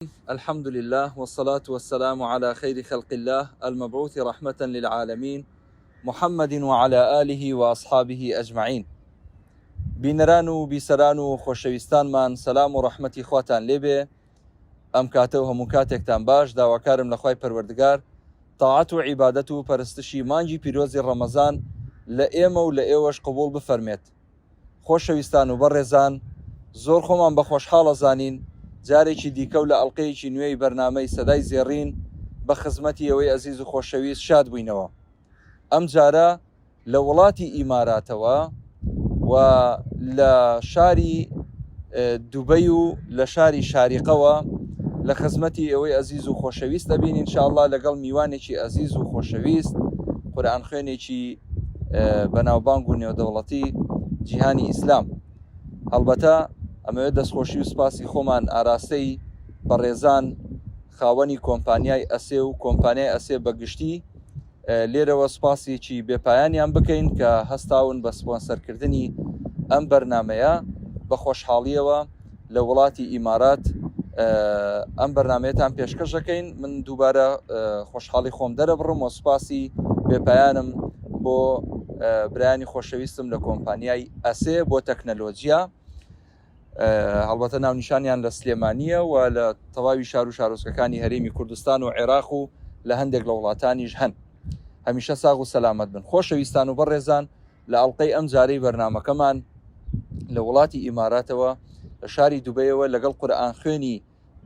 الحمد لله والصلاة والسلام على خير خلق الله المبعوث رحمة للعالمين محمد وعلى آله وأصحابه أجمعين. بینەران و بیسەران و خۆشەویستانمان سەلام و ڕەحمەتی خواتان لێبێ. ئەم کاتە و هەموو کاتێکتان باش. داواکارم لە خوای پەروەردگار تاعەت و عیبادەت و پەرستشی مانگی پیرۆزی ڕەمەزان لە ئێمە و لە ئێوەش قبوڵ بفەرمێت. خۆشەویستان و بەڕێزان، زۆر خۆمان بە خۆشحاڵە زانین جارێکی دیکە و لە ئەڵلقەیەکی نوێی بەرنامەی سەدای زێڕین بە خزمەتی ئەوەی ئەزیز و خۆشەویست شاد بووینەوە. ئەم جارە لە وڵاتی ئیماراتەوە و لە شاری دوبەی و لە شاری شاریقەوە لە خزمەتی ئەوەی ئەزیز و خۆشەویست دەبین ئینشاءالله لەگەڵ میوانێکی ئەزیز و خۆشەویست، قورئان خوێنێکی بەناوبانگ و نێودەوڵەتی جیهانی ئیسلام. هەڵبەتە ئەمەوێت دەستخۆشی و سپاسی خۆمان ئاراستەی بەڕێزان خاوەنی کۆمپانیای ئەسێ و کۆمپانیای ئەسێ بەگشتی لێرەوە سپاسێکی بێپایانیان بکەین کە هەستاون بە سپۆنسەرکردنی ئەم بەرنمەیە بە خۆشحاڵیەوە لە وڵاتی ئیمارات ئەم بەرنمەیەتان پێشکەش دەکەین. من دووبارە خۆشحاڵی خۆم دەرەبڕم و سپاسی بێپایانم بۆ برایانی خۆشەویستم لە کۆمپانیای ئەسێ بۆ تەکنەلۆجیا. هەڵبەتە ناونیشانیان لە سلێمانیە و لە تەواوی شار و شارۆچکەکانی هەرێمی کوردستان و عێراق و لە هەندێک لە وڵاتانیش هەن. هەمیشە ساغ و سەلامەت بن. خۆشەویستان و بەڕێزان، لە ئەڵلقەی ئەم جارەی بەرنامەکەمان لە وڵاتی ئیماراتەوە لە شاری دوبەیەوە لەگەڵ قورئان خوێنی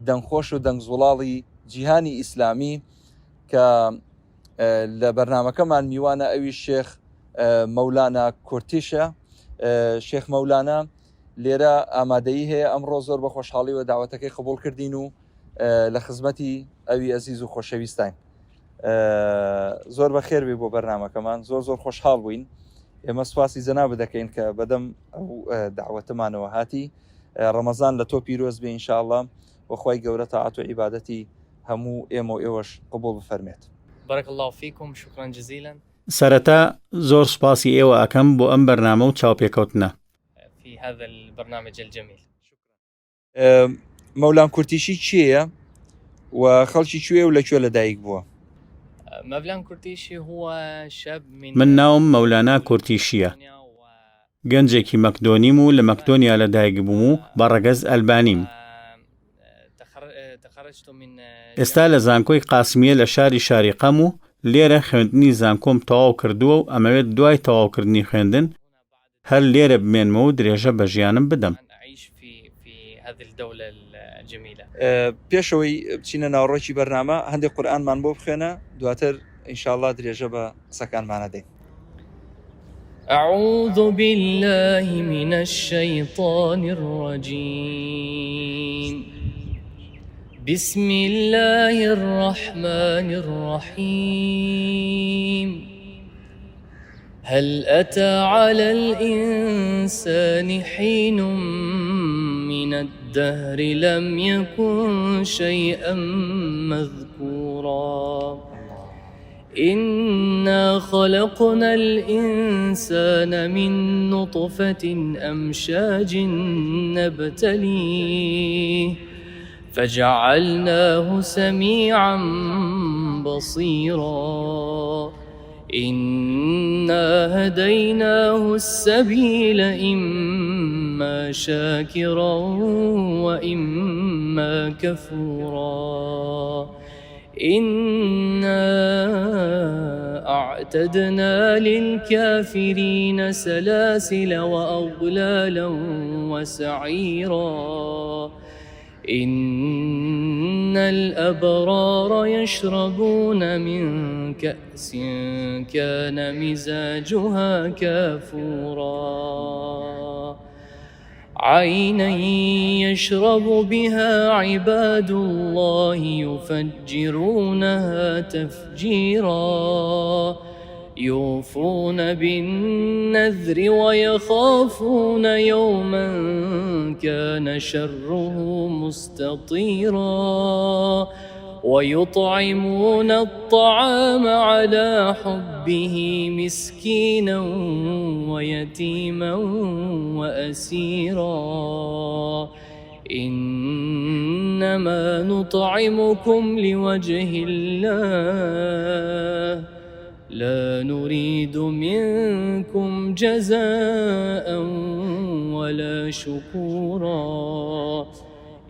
دەنگخۆش و دەنگزوڵاڵی جیهانی ئیسلامی کە لە بەرنامەکەمان میوانە ئەوی شێخ مەولانا کورتیشە. شێخ مەولانا لێرە ئامادەیی هەیە ئەمڕۆ زۆر بە خۆشحاڵی و داوەتەکەی قبول کردین و لە خزمەتی ئەوی ئەزیز و خۆشەویستین. زۆر بە خێر بێ بۆ بەرنامەکەمان، زۆر خۆشحاڵ بووین. ئێمە سپاسی جەناب دەکەین کە بەدەم ئەو داوەتەمانەوە هاتی. ڕەمەزان لە تۆ پیرۆز بێ ئینشاءالله، وەخوای گەورە تاعەت و عیبادەتی هەموو ئێمە و ئێوەش قبول بفەرمێت. بارك الله فيكم، شكرا جزيلا. سەرەتا زۆر سپاسی ئێوە ئەکەم بۆ ئەم بەرنامە و چاوپێکەوتنە في هذا البرنامج الجميل. مەولان کورتیشی چییە و خەڵکی کوێ و لەکوێ لەدایک بووە؟ مەولان کورتیشی هو شاب من ناوم مەولانە کورتیشیە، گەنجێکی مەکدۆنیم و لە مەکدۆنیا لەدایک بووم و بەڕەگەز ئەلبانیم. ئێستا لە زانکۆی قاسمیە لە شاری شاریقەم و لێرە خوێندنی زانکۆم تەواو کردووە و ئەمەوێت دوای تەواوکردنی خوێندن هەر لێرە بمێنمە و درێژە بە ژیانم بدەم. پێشەوەی بچینە ناوڕۆکی بەرنامە هەندێک قورئانمان بۆ بخوێنە، دواتر ئینشاءالله درێژە بە قسەکانمانە دەین. أعوذ بالله من الشيطان الرجيم. بسم الله الرحمن الرحيم. هل أتى على الإنسان حين من الدهر لم يكن شيئا مذكورا. إنا خلقنا الإنسان من نطفة أمشاج نبتليه فجعلناه سميعا بصيرا. إنا هديناه السبيل إما شاكرا وإما كفورا. إنا أعتدنا للكافرين سلاسل وأغلالا وسعيرا. إن الأبرار يشربون من كأس كان مزاجها كافورا. عينا يشرب بها عباد الله يفجرونها تفجيرا. يوفون بالنذر ويخافون يوما كان شره مستطيرا. ويطعمون الطعام على حبه مسكينا ويتيما وأسيرا. إنما نطعمكم لوجه الله لا نريد منكم جزاء ولا شكورا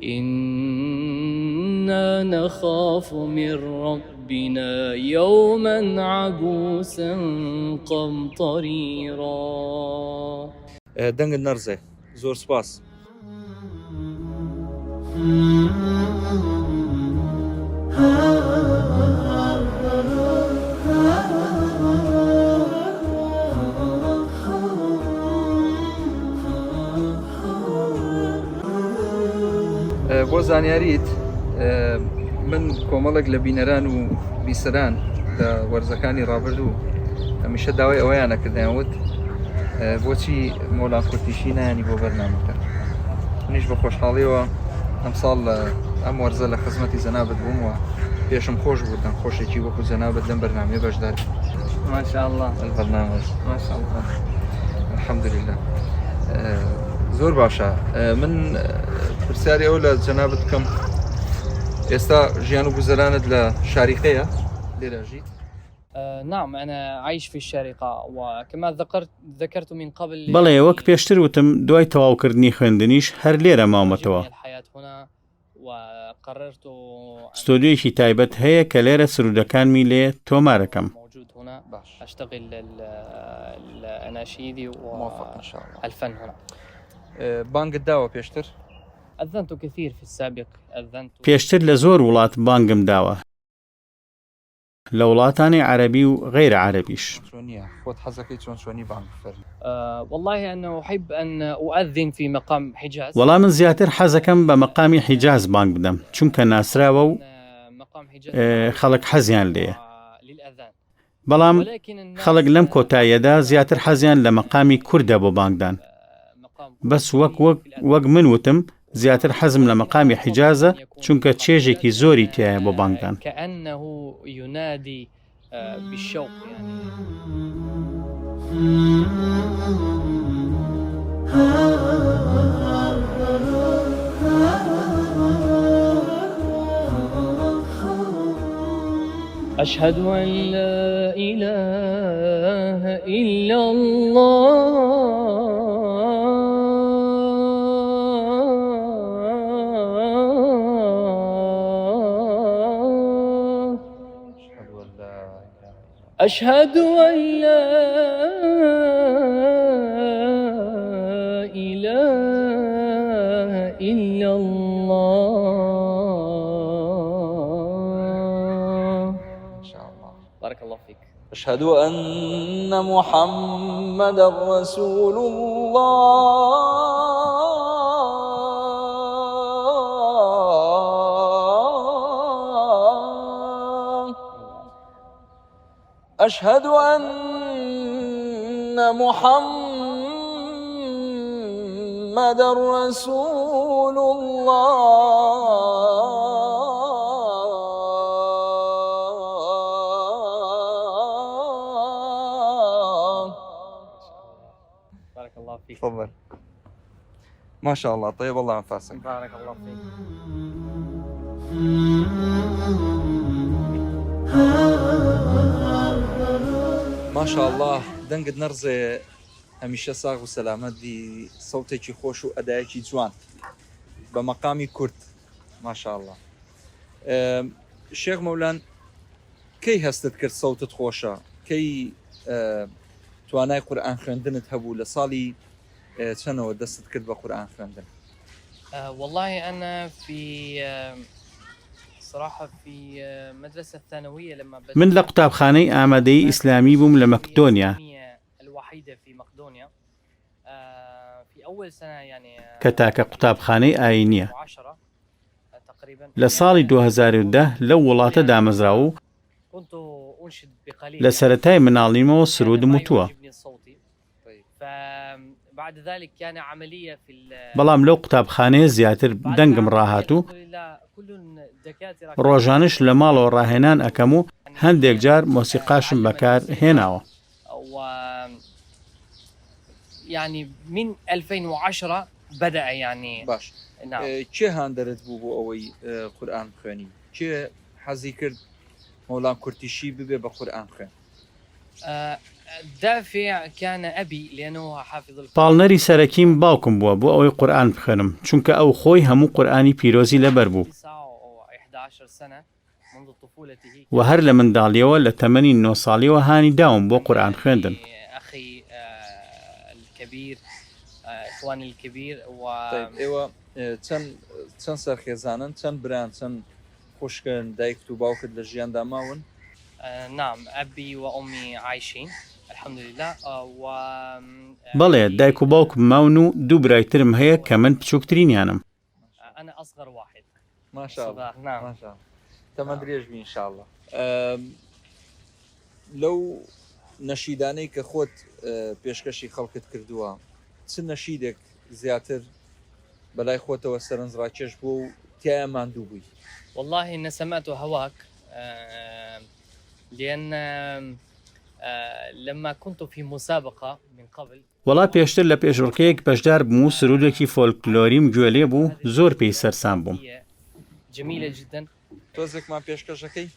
إنا نخاف من ربنا يوما عبوسا قمطريرا. دەنگ نەرزێ زۆر سپاس. بۆ زانیاریت من کۆمەڵێک لە بینەران و بیسەران لە وەرزەکانی ڕابردوو هەمیشە داوای ئەوەیانە کردیانوت بۆچی مۆلان کورتیشی نایانی بۆ بەرنامەکە. منیش بە خۆشحاڵیەوە ئەمساڵ ئەم وەرزە لە خزمەتی جەنابەت بووم و پێشم خۆش بوو خۆشێکی وەکو جەنابەت لەم بەرنامەیە بەشدار. ماشاءالله البەرنامە ماشاءالله الحەمدولله. زۆر باشە. من پرسیاری ئەو لە جەنابەت بکەم، ئێستا ژیان و گوزەرانت لە شاریقەیە لێرە ژیت؟ نعم أنا عايش في الشارقة وكما ذكرت من قبل بەڵێ وەک پێشتر وتم دوای تەواوکردنی خوێندنیش هەر لێرە ماومەتەوە. ستۆدیۆیەکی تایبەت هەیە کە لێرە سرودەکانمی لێ تۆمارەکەم. أشتغل الأناشيد والفن هنا. بانگت داوە پێشتر؟ أذنت كثير في السابق. پێشتر لە زۆر وڵات بانگم داوە، لە وڵاتانی عەربی و غەیرە عەربیش. خۆت حەزەکەی چۆنی بانگ بفەرمی؟ والله أنا أحب أن أؤذن في مقام حجاز. وەڵام من زیاتر حەزەکەم بە مەقامی حیجاز بانگ بدەم، چونکە ناسراوە و خەڵک حەزیان لێیە. بەڵام خەڵک لەم کۆتاییەدا زیاتر حەزیان لە مەقامی کوردە بۆ بانگدان. بەس وەک من وتم زیاتر حەزم لە مەقامی حیجازە، چونکە چێژێکی زۆری تایە بۆ بانگدان. كأنه ينادي بالشوق يعني. أشهد أن لا إله إلا الله أشهد أن لا إله إلا الله. إن شاء الله. بارك الله فيك. أشهد أن محمدا رسول الله. أشهد أن محمدا رسول الله. بارك الله فيك. تفضل. ما شاء الله. طيب الله أنفاسك. بارك الله فيك. ما شاء الله. دەنگت نەرزێ هەمیشە ساغ و سەلامەت دی، سەوتێکی خۆش و ئەدایەکی جوان بە مەقامی کورد. ما شاء الله. شێخ مەولان کەی هەستت کرد سەوتت خۆشە؟ کەی توانای قورئان خوێندنت هەبوو؟ لە ساڵی چەندەوە دەستت کرد بە قورئان خوێندن؟ والله أنا في صراحة في مدرسة ثانوية لما بدأت. من لە قوتابخانەی ئامادەیی ئیسلامی بووم لە مەکدۆنیا، الوحيدة في مقدونيا في أول سنة يعني کە تاکە قوتابخانەی ئاینیە. تقريبا لە ساڵی 2010 لەو وڵاتە دامەزراوە و كنت أنشد بقليل. لە سەرەتای مناڵیمەوە سرودم وتووە. بعد ذلك كان عملية في بەڵام لەو قوتابخانەیە زیاتر دەنگم ڕاهاتوو، ڕۆژانش لە ماڵەوە ڕاهێنان ئەەکەم و هەندێک جار مۆسیقاشم بەکار هێناوە. يعني من 2010 بدأ يعني باش نعم. چێ هاندەرت بوو بۆ ئەوەی قورئان بخوێنی؟ چێ حەزی کرد مەولان کورتیشی ببێ بە قورئان خوێن؟ الدافع كان أبي لأنه حافظ پاڵنەری سەرەکیم باوکم بووە بۆ ئەوەی قورئان بخوێنم چونکە ئەو خۆی هەموو قورئانی پیرۆزی لەبەر بوو 11 سنة منذ طفولته و هەر لە منداڵیەوە لە تەمەنی 9 ساڵیەوە هانی داوم بۆ قورئان خوێندن. أخي الكبير إخواني الكبير ئێوە چەند سەرخێزانن، چەند بران، چەند خوشکن، دایکت و باوکت لە ژیاندا ماون؟ نعم أبي وأمي عايشين الحمد لله بەڵێ دایک و باوکم ماون و دوو برایترم هەیە کە من بچووکترینیانم. أنا أصغر واحد. ماشاءالله. نعم. ماشاءالله. تەمەن درێژ بی ئینشاءالله. لەو نەشیدانەی کە خۆت پێشکەشی خەڵکت کردووە چ نەشیدێک زیاتر بەلای خۆتەوە سەرنجڕاکێش بوو و تایە ماندوو بووی؟ والله إن سمعت هواك لأن لما كنت في مسابقة من قبل وەڵا پێشتر لە پێشبڕکەیەک بەشدار بووم و سرودێکی فۆلکلۆریم گوێلێ بوو زۆر پێی سەرسام بووم. جميلة جدا. تۆزێکمان پێشکەشەکەی؟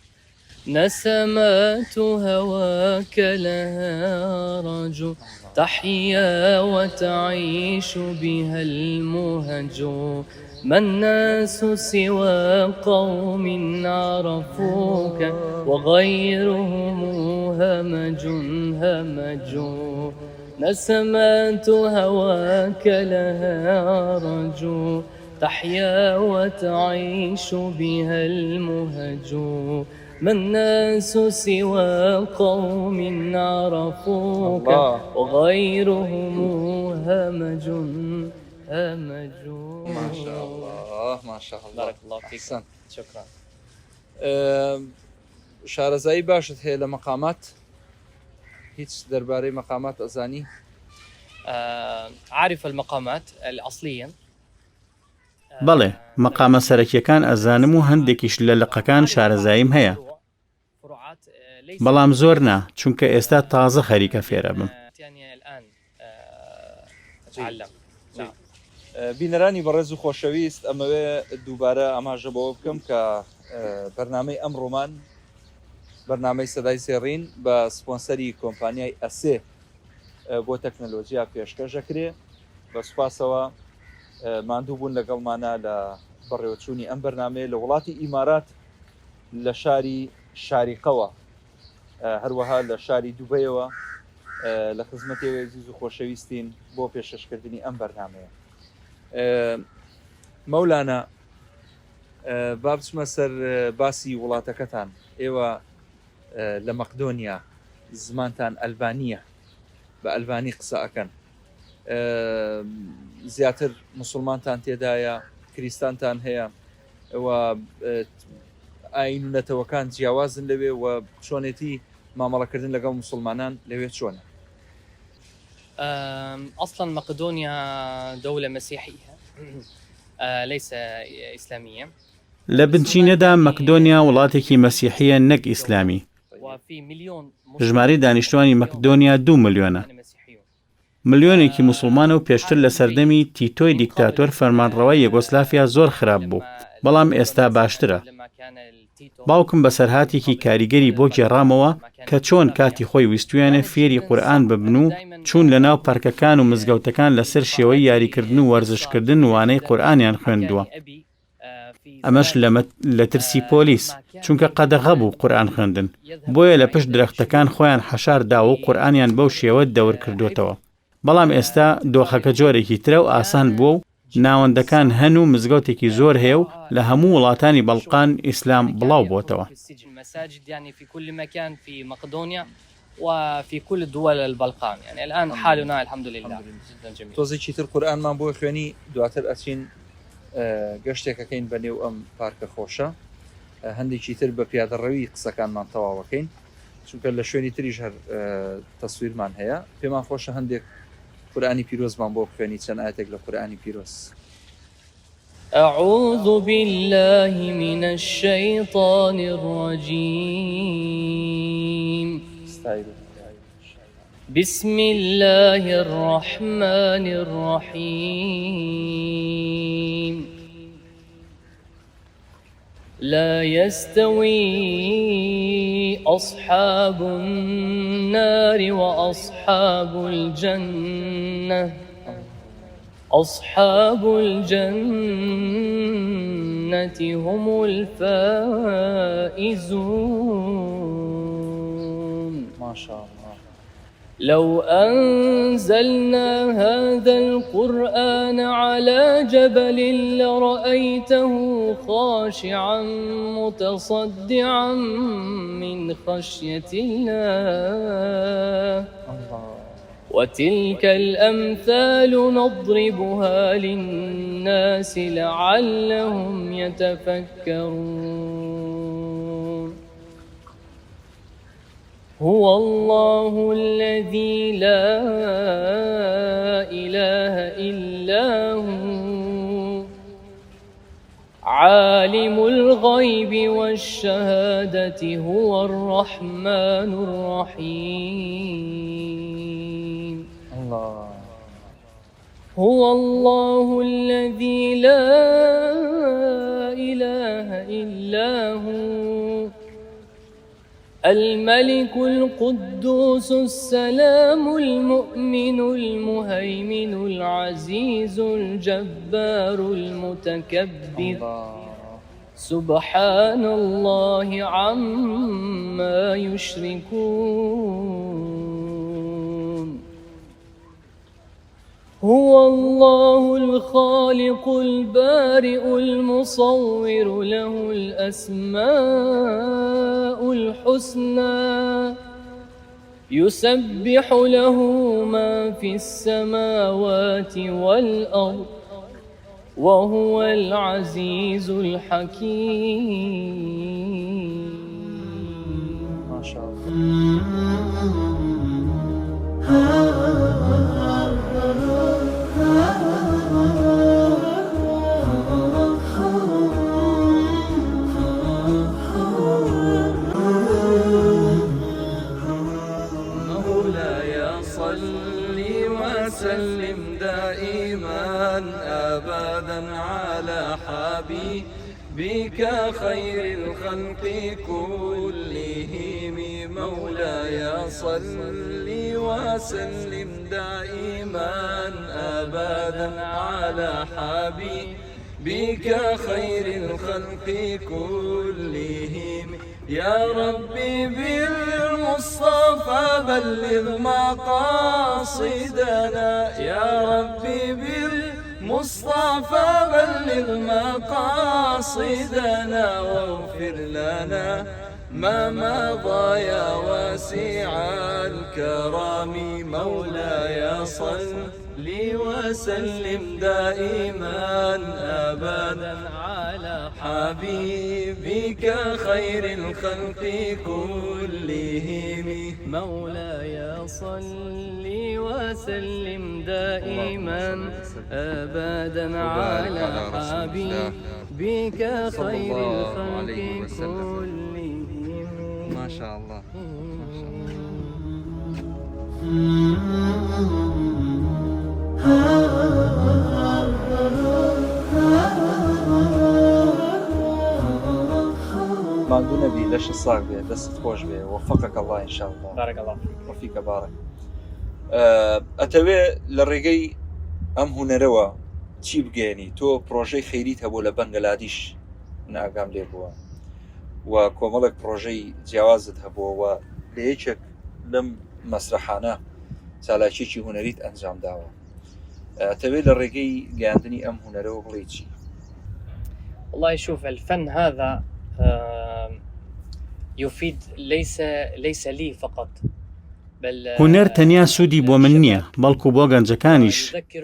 نسمات هواك لها رجو تحيا وتعيش بها المهج ما الناس سوى قوم عرفوك وغيرهم همج همج نسمات هواك لها رجو تحيا وتعيش بها المهج ما الناس سوى قوم عرفوك وغيرهم همج همج. ما شاء الله ما شاء الله. بارك الله فيك. أحسن. شكرا. شارەزایی باشت هەیە لە مەقامات؟ هیچ دەربارەی مەقامات ئەزانی؟ عارف المقامات الأصلية. بەڵێ مەقامە سەرەکیەکان ئەزانم و هەندێکیش لە لقەکان شارەزاییم هەیە، بەڵام زۆر نا چونکە ئێستا تازە خەریکە فێرە بم. بینەرانی بەڕێز و خۆشەویست، ئەمەوێ دووبارە ئاماژە بەوە بکەم کە بەرنامەی ئەمڕۆمان بەرنامەی سەدای سێڕین بە سپۆنسەری کۆمپانیای ئەسێ بۆ تەکنەلۆژیا پێشکەشەکرێ. بە سوپاسەوە ماندوو بوون لەگەڵمانە لە بەڕێوەچوونی ئەم بەرنامەیە لە وڵاتی ئیمارات لە شاری شاریقەوە، هەروەها لە شاری دووبەیەوە لە خزمەتێوە عزیز و خۆشەویستین بۆ پێشکەشکردنی ئەم بەرنامەیە. مەولانە با بچمە سەر باسی وڵاتەکەتان. ئێوە لە مەقدۆنیا زمانتان ئەلبانیە، بە ئەلبانی قسە ئەکەن، زیاتر مسلمانتان تێدایە، کریستانتان هەیە، ئەوە ئاین و نەتەوەکان جیاوازن لەوێ و چۆنێتی مامەڵەکردن لەگەڵ مسلمانان لەوێ چۆنە؟ أصلا مقدونيا دولة مسيحية ليس إسلامية. لە بنچینەدا مەکدۆنیا وڵاتێکی مەسیحیە نەک ئیسلامی. ژمارەی دانیشتوانی مەکدۆنیا 2 ملیۆنە. ملیۆنێکی مسلمانە و پێشتر لە سەردەمی تیتۆی دیکتاتۆر فەرمانڕەوای یەگۆسلافیا زۆر خراپ بوو، بەڵام ئێستا باشترە. باوکم بەسەرهاتێکی کاریگەری بۆ گێڕامەوە کە چۆن کاتی خۆی ویستویانە فێری قورئان ببن و چوون لە ناو پارکەکان و مزگەوتەکان لەسەر شێوەی یاریکردن و وەرزشکردن وانەی قورئانیان خوێندووە. ئەمەش لە ترسی پۆلیس، چونکە قەدەغە بوو قورئان خوێندن، بۆیە لە پشت درەختەکان خۆیان حەشار داوە و قورئانیان بەو شێوە دەور کردوێتەوە. بەڵام ئێستا دۆخەکە جۆرێکی ترە و ئاسان بووە و ناوەندەکان هەن و مزگەوتێکی زۆر هەیە و لە هەموو وڵاتانی بەڵقان ئیسلام بڵاو بۆتەوە. وفي كل دول البلقان يعني الآن حالنا الحمد لله جدا جميل. تۆزێکی تر قورئانمان بۆ خوێنی، دواتر ئەچین گەشتێکەکەین بەنێو ئەم پارکە خۆشە، هەندێکی تر بە پیادەڕەوی قسەکانمان تەواوەکەین چونکە لە شوێنی تریش هەر تەسویرمان هەیە. پێمان خۆشە هەندێک قورئانی پیرۆزمان بۆ بخوێنی، چەند ئاەتێک لە قورئانی پیرۆز. أعوذ بالله من الشيطان الرجيم. بسم الله الرحمن الرحيم. لا يستوي أصحاب النار وأصحاب الجنة، أصحاب الجنة هم الفائزون. ما شاء الله. لو أنزلنا هذا القرآن على جبل لرأيته خاشعا متصدعا من خشية الله. وتلك الأمثال نضربها للناس لعلهم يتفكرون. هو الله الذي لا إله إلا هو عالم الغيب والشهادة هو الرحمن الرحيم. الله. هو الله الذي لا إله إلا هو الملك القدوس السلام المؤمن المهيمن العزيز الجبار المتكبر. سبحان الله عما يشركون. هو الله الخالق البارئ المصور له الأسماء الحسنى يسبح له ما في السماوات والأرض وهو العزيز الحكيم. ما شاء الله. مولاي صل وسلم دائما أبدا على حبيبك خير الخلق كلهم. مولاي صل وسلم دائما أبدا على حبيبك خير الخلق كلهم. يا ربي بالمصطفى بلغ مقاصدنا، يا ربي بالمصطفى بلغ مقاصدنا واغفر لنا ما مضى يا واسع الكرم. مولاي صل وسلم دائما أبدا على حبيبك خير الخلق كلهم. مولاي صل وسلم دائما أبدا على حبيبك خير الخلق كلهم. ما شاء الله. ماندو نبي ليش الصاغ بيه دست خوش بيه وفقك الله إن شاء الله. بارك الله فيك. وفيك بارك. أتوي للرجاي أم هنروا تشيب جاني تو بروجي خيريتها بولا بنغلاديش ناقام لي بوا وكوملك بروجي جوازتها بوا وليشك لم مسرحانا سالاشيشي هنريت أنجام داوا. أتوي للرجاي جاندني أم هنروا بليتشي. والله شوف الفن هذا يفيد ليس لي فقط بل هونەر تەنیا سوودی بۆ من نییە بەڵکو بۆ گەنجەکانیش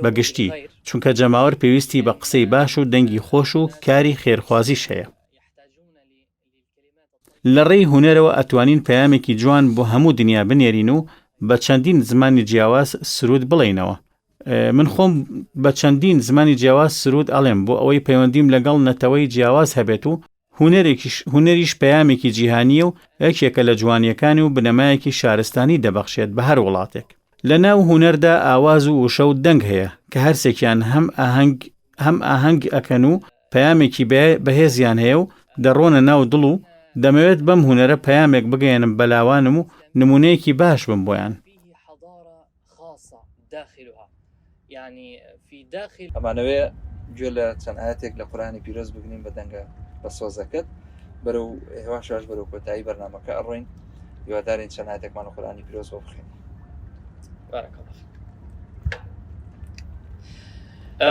بەگشتی چونکە جەماوەر پێویستی بە قسەی باش و دەنگی خۆش و کاری خێرخوازیش هەیە. لە ڕێی هونەرەوە ئەتوانین پەیامێکی جوان بۆ هەموو دنیا بنێرین و بە چەندین زمانی جیاواز سرود بڵێینەوە. من خۆم بە چەندین زمانی جیاواز سرود ئەڵێم بۆ ئەوەی پەیوەندیم لەگەڵ نەتەوەی جیاواز هەبێت و هونەریش پەیامێکی جیهانیە و یەکێکە لە جوانیەکانی و بنەمایەکی شارستانی دەبەخشێت بە هەر وڵاتێک. لە ناو هونەردا ئاواز و وشە و دەنگ هەیە کە هەرسێکیان هەم ئاهەنگ ئەکەن و پەیامێکی بەهێزیان هەیە و دەڕۆنە ناو دڵ و دەمەوێت بەم هونەرە پەیامێک بگەێنم بەلاوانم و نمونەیەکی باش بم بۆیان. ئەمانەوێ گوێ لە چەند ئاەتێک لە قورآنی پیرۆز بگنین بە دەنگە بە سۆزەکەت بەرەو هێواشاش بەرەو کۆتایی بەرنامەکە ئەڕۆین هیوادارین چەند ئاەتێکمان لە قورآنی پیرۆز بۆ بخوێنین. بارك الله فيك.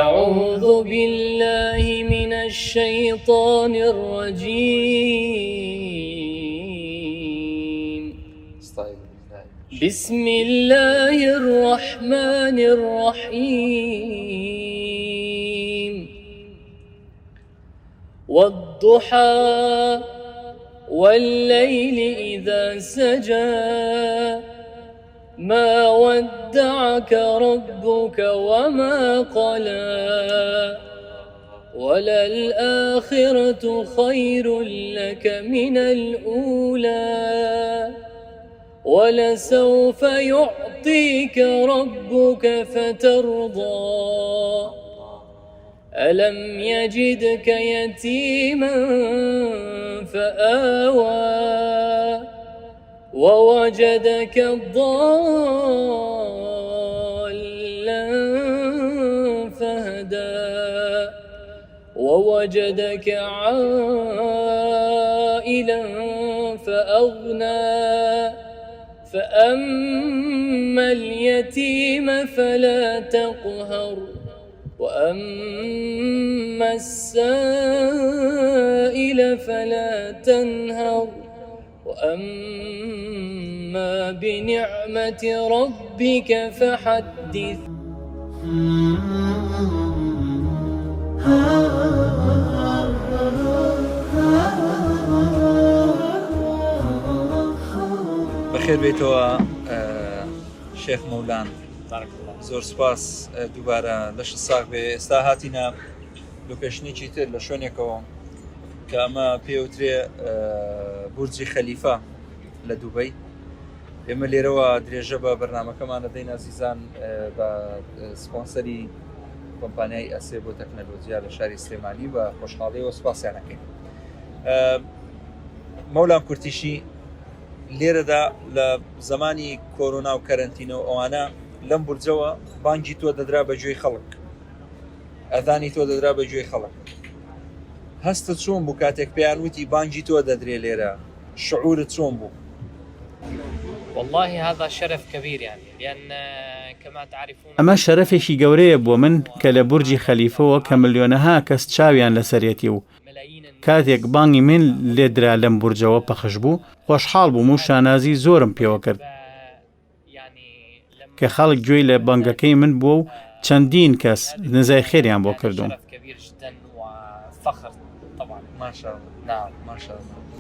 أعوذ بالله من الشيطان الرجيم. بسم الله الرحمن الرحيم. والضحى والليل إذا سجى ما ودعك ربك وما قلى وللآخرة خير لك من الأولى ولسوف يعطيك ربك فترضى ألم يجدك يتيما فآوى ووجدك ضالا فهدى ووجدك عائلا فأغنى فأما اليتيم فلا تقهر وأما السائل فلا تنهر وأما بنعمة ربك فحدث. بەخێر بێتەوە شێخ مەولان. زۆر سپاس دووبارە لەش ساق بێ. ئێستا هاتینە لۆکێشنێکی تر لە شوێنێکەوە کە ئەمە پێوترێ بورجی خەلیفە لە دووبەی. ئێمە لێرەوە درێژە بە بەرنامەکەمان دەدەین ئازیزان بە سپۆنسەری کۆمپانیای ئەسێ بۆ تەکنەلۆجیا لە شاری سلێمانی بە خۆشحاڵیەوە سپاسیانەکەین. مەولان کورتیشی لێرەدا لە زمانی کۆرۆنا و کەرەنتینەوە ئەوانە لەم بورجەوە بانگی تۆ دەدرا بە گوێی خەڵک، ئەذانی تۆ دەدرا بە گوێی خەڵک. هەستت چۆن بوو کاتێک پێیان وتی بانگی تۆ دەدرێ لێرە؟ شعورت چۆن بوو؟ والله هذا شرف كبير يعني لأن كما تعرفون ئەمە شەرەفێکی گەورەیە بۆ من کە لە بورجی خەلیفەوە کە ملیۆنەها کەس چاویان لەسەرێتی و کاتێک بانگی من لێدرا لەم بورجەوە پەخش بوو خۆشحاڵ بووم و شانازی زۆرم پێوە کرد کە خەڵک گوێی لە بانگەکەی من بووە و چەندین کەس نزای خێریان بۆ کردوم.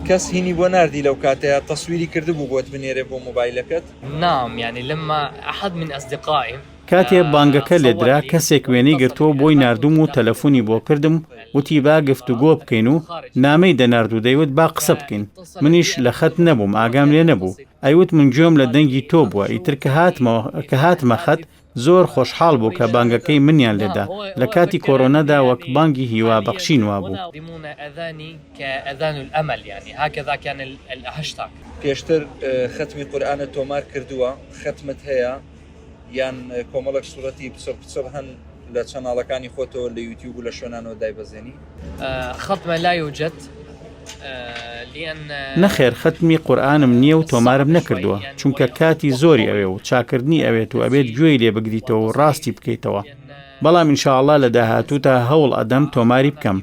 کەس هینی بۆ ناردی لەو کاتەیە تەسویری کردبوو بۆت بنێرێ بۆ مۆبایلەکەت؟ نعم يعني لما أحد من أصدقائي کاتێ بانگەکە لێدرا کەسێک وێنەی گرتووە بۆی نردوم و تەلەفۆنی بۆ کردم وتی با گفتوگۆ بکەین و نامەی دەنارد و دەیوت با قسە بکەین. منیش لە خەت نەبووم، ئاگام لێ نەبوو. ئەیوت من گوێم لە دەنگی تۆ بووە. ئیتر کە هاتمە خەت زۆر خۆشحاڵ بوو کە بانگەکەی منیان لێدا لە کاتی کۆرۆنەدا وەک بانگی هیوابەخشین وابوو. پێشتر ختمی قورئانە تۆمار کردووە؟ ختمت هەیە یان کۆمەڵک سوورەتی پچڕ هەن لە چەناڵەکانی خۆتەوە لە یوتیوب و لە شوێنانەوە دایبەزێنی؟ ختمە لا يوجد نەخێر ختمی قورئانم نییە و تۆمارم نەکردووە چونکە کاتی زۆری ئەوێ و چاکردنی ئەوێت و ئەبێت گوێی لێ بگریتەوە و ڕاستی بکەیتەوە. بەڵام ئینشاءڵڵا لە داهاتوودا هەوڵ ئەدەم تۆماری بکەم.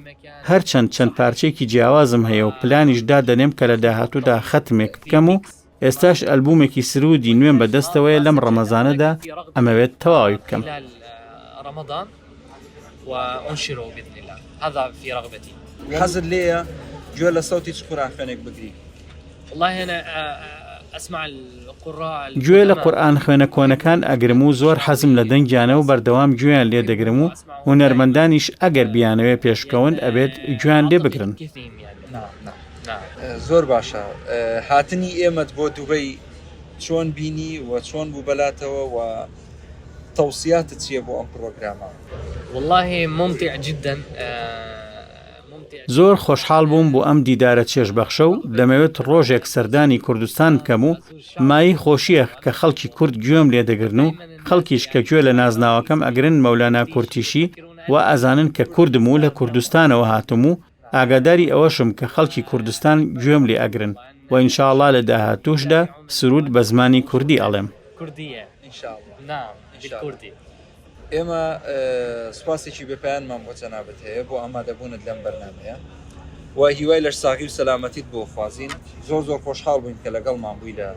هەرچەند چەند پارچێکی جیاوازم هەیە و پلانیش دادەنێم کە لە داهاتوودا ختمێک بکەم و ئێستاش ئەلبومێکی سرودی نوێم بەدەستەوەیە لەم ڕەمەزانەدا ئەمەوێت تەواوی بکەم. حەزت لێیە گوێ لە سەوتی چ قورئان خوێنێک بگری؟ والله أنا أسمع القراء گوێ لە قورئان خوێنە کۆنەکان ئەگرم و زۆر حەزم لە دەنگیانە و بەردەوام گوێیان لێ دەگرم و هونەرمەندانیش ئەگەر بیانەوێ پێشکەون ئەبێت گوێیان لێ بگرن. زۆر باشە. هاتنی ئێمەت بۆ دووبەی چۆن بینی و چۆن بوو بەلاتەوە و توصياتك چییە بۆ ئەم پرۆگرامە؟ والله ممتع جدا زۆر خۆشحاڵ بووم بۆ ئەم دیدارە چێژبەخشە و دەمەوێت ڕۆژێک سەردانی کوردستان بکەم و مای خۆشیە کە خەڵکی کورد گوێم لێدەگرن و خەڵکیش کە گوێ لە نازناوەکەم ئەگرن مەولانا کورتیشی و ئەزانن کە کوردم و لە کوردستانەوە هاتم و ئاگاداری ئەوەشم کە خەڵکی کوردستان گوێم لێ ئەگرن و ئینشاءڵڵا لە داهاتووشدا سرود بە زمانی کوردی ئەڵێم. ئێمە سوپاسێکی بەپیانمان بۆ جەنابەت هەیە بۆ ئامادەبوونت لەم بەرنامەیە و هیوای لەش ساغی و سەلامەتیت بۆ خوازین. زۆر زۆر خۆشحاڵ بووین کە لەگەڵمان بووی لە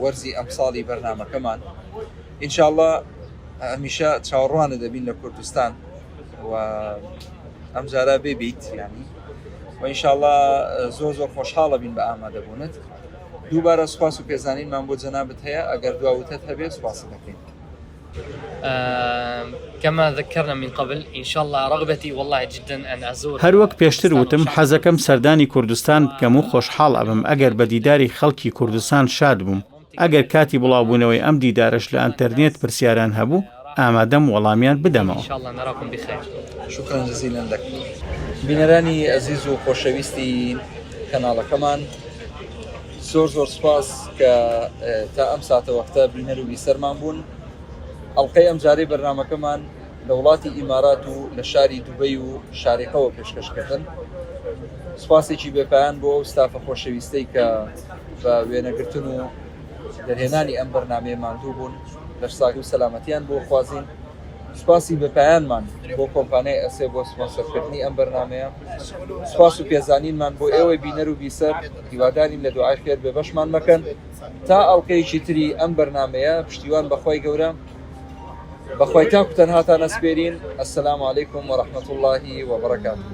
وەرزی ئەم ساڵی بەرنامەکەمان. ئینشاءڵڵا هەمیشە چاوەڕوانە دەبین لە کوردستان و ئەم جارە بێبیت ینی و ئینشاءڵڵا زۆر زۆر خۆشحاڵە بین بە ئامادەبوونت. دووبارە سوپاس و پێزانینمان بۆ جەنابەت هەیە. ئەگەر دواوتت هەبێت سوپاس دەکەین. كما ذكرنا من قبل إن شاء الله رغبتي والله جدا أن أزور هەر وەک پێشتر وتم حەزەکەم سەردانی کوردستان بکەم و خۆشحاڵ ئەبم ئەگەر بە دیداری خەڵکی کوردستان شاد بووم. ئەگەر کاتی بڵاوبوونەوەی ئەم دیدارش لە ئەنتەرنێت پرسیاران هەبوو ئامادەم وەڵامیان بدەمەوە. إن شاء الله نراكم بخير. شكرا جزيلا لك. بینەرانی ئەزیز و خۆشەویستی کەناڵەکەمان زۆر سپاس کە تا ئەم ساتە وەختە بینەر و بیسەرمان بوون. ئەڵلقەی ئەم جارەی بەرنامەکەمان لە وڵاتی ئیمارات و لە شاری دوبەی و شارێکەوە پێشکەشکردن. سوپاسێکی بێپایان بۆ ئەو ستافە خۆشەویستەی کە بە وێنەگرتن و دەرهێنانی ئەم بەرنامەیە ماندوو بوون. لەش ساغی و سەلامەتیان بۆ خوازین. سوپاسی بەپایانمان بۆ کۆمپانیای ئەسێ بۆ سپۆنسەرکردنی ئەم بەرنامەیە. سوپاس و پێزانینمان بۆ ئێوەی بینەر و بیسەر. هیوادارین لە دوعای خێر بێبەشمان مەکەن تا ئەڵلقەیەکی تری ئەم بەرنامەیە. پشتیوان بەخوای گەورە بەخوای تاکو تەنها تا نەسپێرین. ئەسسەلامو عەلەیکوم وەڕەحمەتوڵڵاهی وەبەرەکاتوه.